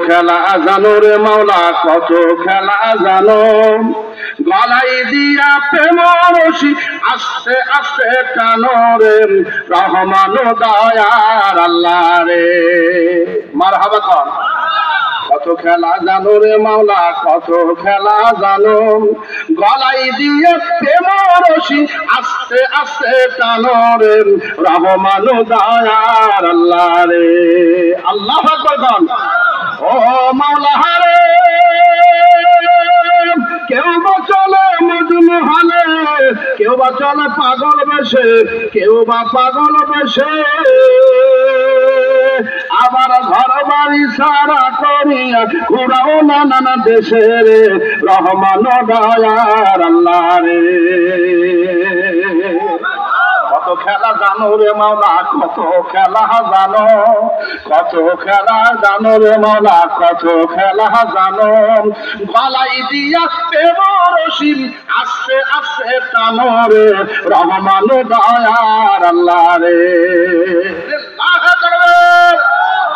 খেলা জানো রে মাওলা কত খেলা জানো, গলাই দিয়া প্রেম রশি আস্তে আস্তে টানো রে রহমান দয়ার আল্লাহ রে। মারহাবা কর। কত খেলা জানো রে মাওলা কত খেলা জানো, গলাই দিয়ে প্রেম রশি আস্তে আস্তে টানো রে রহমান দয়ার আল্লাহ রে। আল্লাহু আকবার বল। ও মাওলা রে, কেউ বা চলে মজনু হালে, কেউ বা চলে পাগল বেশে, কেউ বা পাগল বেশে, আবার ঘর বাড়ি সারা করিয়া ঘুরাও নানান দেশে রে রহমান দয়ার আল্লাহ রে। কত খেলা জানো রে মাওলা কত খেলা জানো, কত খেলা জানো রে মাওলা কত খেলা জানো, গলাই দিয়া প্রেম রশি আস্তে আস্তে টানো রে রহমান দয়ার আল্লাহ রে।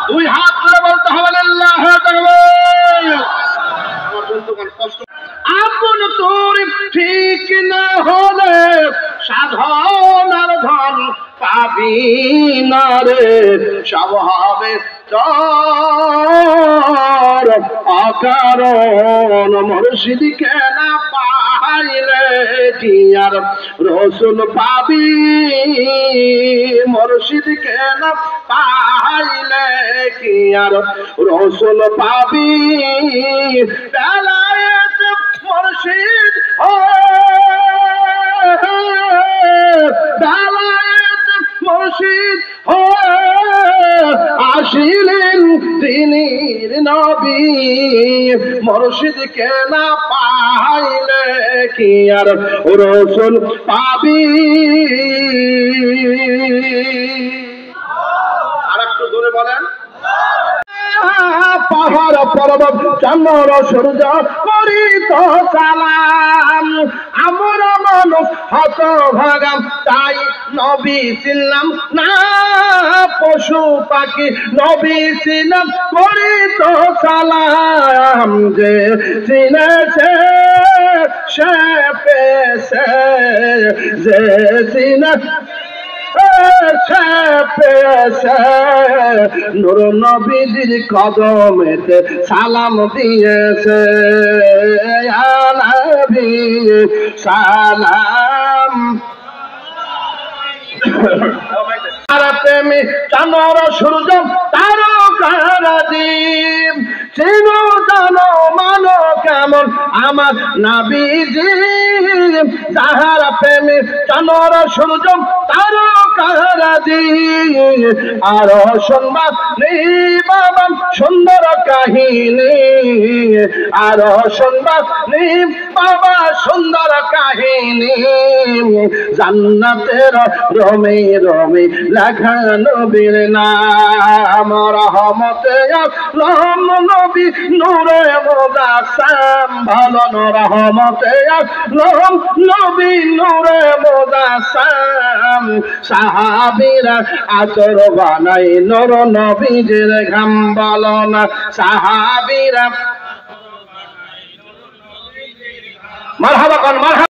দুই হাত ধরে বলতে হবে আল্লাহু আকবার। আপন তোর ঠিক না হলে সাধনার ধন পাবি না রে, সব হবে তোর অকারণ। মুর্শিদকে না পাইলে কি আর রসুল পাবি, মুর্শিদকে না পাইলে কি আর রসুল পাবি। বেলায়েত মুর্শিদ বেলায়েত মুর্শিদ আসিলেন দিনের নবী, মুর্শিদকে না পাইলে কি আর রসুল পাবি। আর একটু জোরে বলেন। পাহাড় পর্বত চন্দ্র সূর্য করি তো সালাম, আমরা মানুষ হত ভাগাম তাই নবী ছিলাম না, পশু পাখি নবী ছিলাম করি তো সালাম। যে চিনেছে সে পেয়েছে, যে চিনেছে নূর নবীজির কদমেতে সালাম দিয়েছে, ইয়া নবী সালাম। আর প্রেমী চাঁদর সূর্য তারকারাজি, চিনো জানো মানো কেমন আমার নবীজি, যাহার প্রেমী চাঁদর সূর্য তারকারাজি। আর শুনবা বাবা সুন্দর কাহিনী, আর শুনবা বাবা সুন্দর কাহিনী, জান্নাতের রমে রমে লেখা নবীর নাম, রহমতে আলম নবী নূরে মুজাসসাম, ভালো রহমতে আলম নবী নূরে মুজাসসাম। সাহাবীরা আতর বানাই নূর নবীজির ঘাম, বলো না সাহাবীরা মারহাবা কোন মারহাবা।